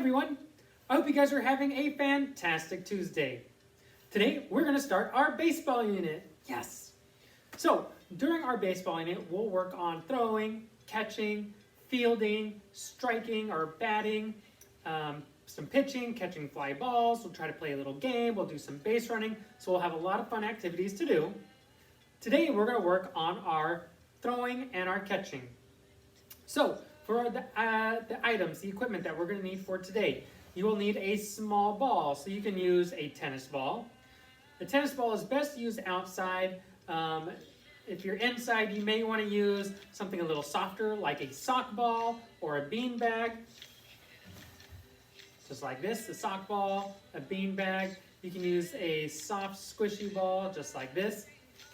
everyone. I hope you guys are having a fantastic Tuesday. Today, we're going to start our baseball unit. Yes! So, during our baseball unit, we'll work on throwing, catching, fielding, striking or batting, some pitching, catching fly balls. We'll try to play a little game. We'll do some base running. So we'll have a lot of fun activities to do. Today, we're going to work on our throwing and our catching. So, for the items, the equipment that we're going to need for today, you will need a small ball. So you can use a tennis ball. The tennis ball is best used outside. If you're inside, you may want to use something a little softer, like a sock ball or a bean bag. Just like this, a sock ball, a bean bag. You can use a soft, squishy ball, just like this.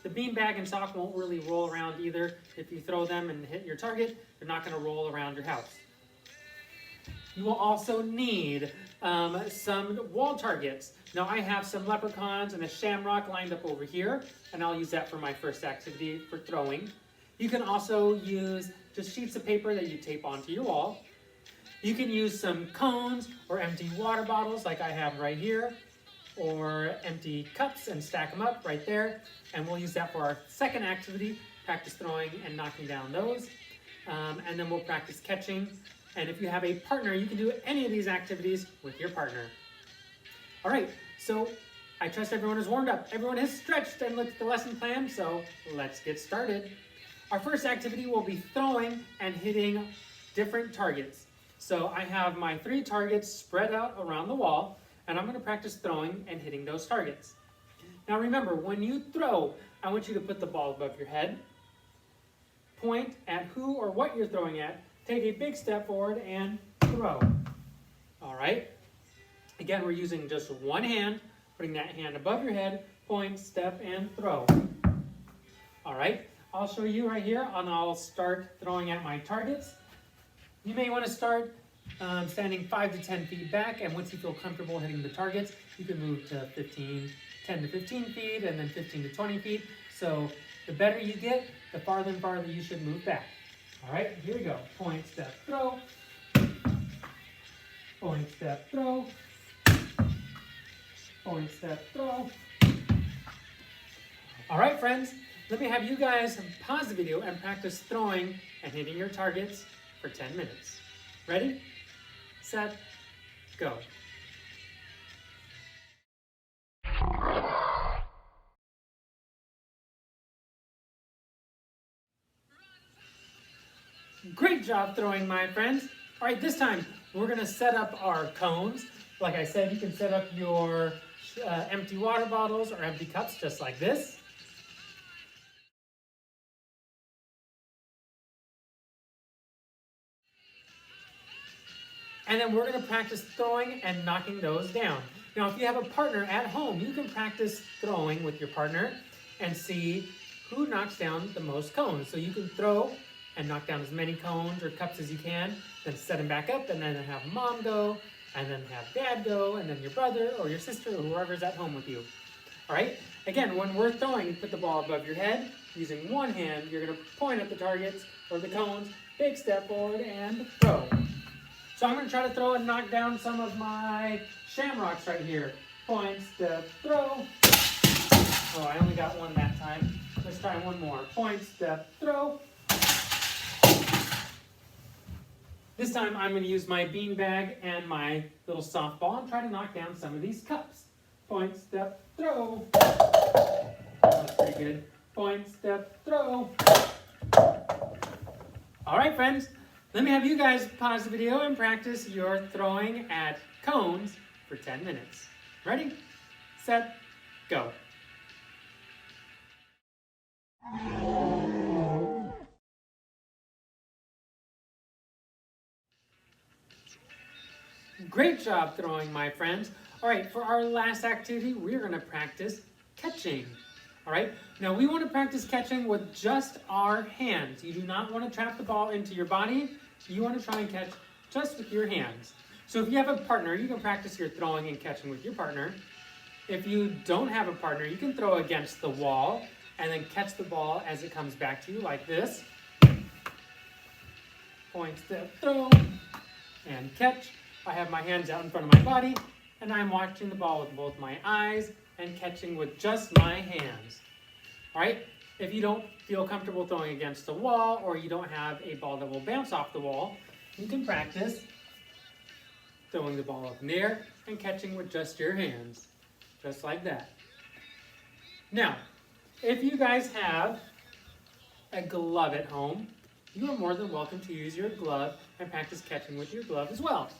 The bean bag and sock won't really roll around either. If you throw them and hit your target, they're not going to roll around your house. You will also need some wall targets. Now I have some leprechauns and a shamrock lined up over here, and I'll use that for my first activity for throwing. You can also use just sheets of paper that you tape onto your wall. You can use some cones or empty water bottles like I have right here, or empty cups and stack them up right there. And we'll use that for our second activity, practice throwing and knocking down those. And then we'll practice catching. And if you have a partner, you can do any of these activities with your partner. All right, so I trust everyone is warmed up. Everyone has stretched and looked at the lesson plan, so let's get started. Our first activity will be throwing and hitting different targets. So I have my 3 targets spread out around the wall, and I'm going to practice throwing and hitting those targets. Now remember, when you throw, I want you to put the ball above your head, point at who or what you're throwing at, take a big step forward and throw. All right? Again, we're using just one hand, putting that hand above your head, point, step, and throw. All right? I'll show you right here, and I'll start throwing at my targets. You may want to start standing 5 to 10 feet back, and once you feel comfortable hitting the targets, you can move to 10 to 15 feet, and then 15 to 20 feet. So the better you get, the farther and farther you should move back. All right, here we go. Point, step, throw. Point, step, throw. Point, step, throw. All right, friends, let me have you guys pause the video and practice throwing and hitting your targets for 10 minutes. Ready, set, go. Great job throwing, my friends. All right, this time we're going to set up our cones. Like I said, you can set up your empty water bottles or empty cups just like this. And then we're going to practice throwing and knocking those down. Now, if you have a partner at home, you can practice throwing with your partner and see who knocks down the most cones. So you can throw and knock down as many cones or cups as you can, then set them back up, and then have mom go, and then have dad go, and then your brother or your sister or whoever's at home with you. All right? Again, when we're throwing, put the ball above your head. Using one hand, you're going to point at the targets or the cones, big step forward, and throw. So I'm going to try to throw and knock down some of my shamrocks right here. Point, step, throw. Oh, I only got one that time. Let's try one more. Point, step, throw. This time I'm going to use my bean bag and my little softball and try to knock down some of these cups. Point, step, throw. That's pretty good. Point, step, throw. All right, friends. Let me have you guys pause the video and practice your throwing at cones for 10 minutes. Ready, set, go. Great job throwing, my friends. All right, for our last activity, we're going to practice catching. All right, now we want to practice catching with just our hands. You do not want to trap the ball into your body. You want to try and catch just with your hands. So if you have a partner, you can practice your throwing and catching with your partner. If you don't have a partner, you can throw against the wall and then catch the ball as it comes back to you like this. Point, step, throw, and catch. I have my hands out in front of my body, and I'm watching the ball with both my eyes and catching with just my hands. All right? If you don't feel comfortable throwing against the wall, or you don't have a ball that will bounce off the wall, you can practice throwing the ball up in the air and catching with just your hands, just like that. Now, if you guys have a glove at home, you are more than welcome to use your glove and practice catching with your glove as well.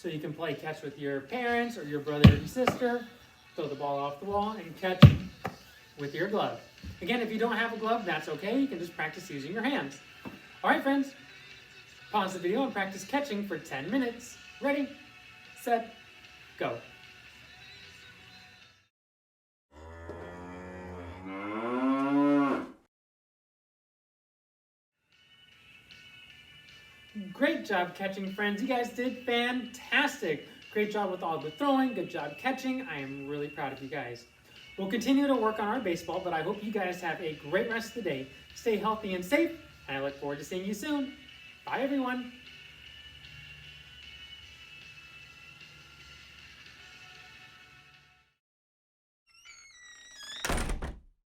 So you can play catch with your parents or your brother and sister, throw the ball off the wall and catch with your glove. Again, if you don't have a glove, that's okay. You can just practice using your hands. All right, friends, pause the video and practice catching for 10 minutes. Ready, set, go. Great job catching, friends. You guys did fantastic. Great job with all the throwing. Good job catching. I am really proud of you guys. We'll continue to work on our baseball, but I hope you guys have a great rest of the day. Stay healthy and safe, and I look forward to seeing you soon. Bye, everyone.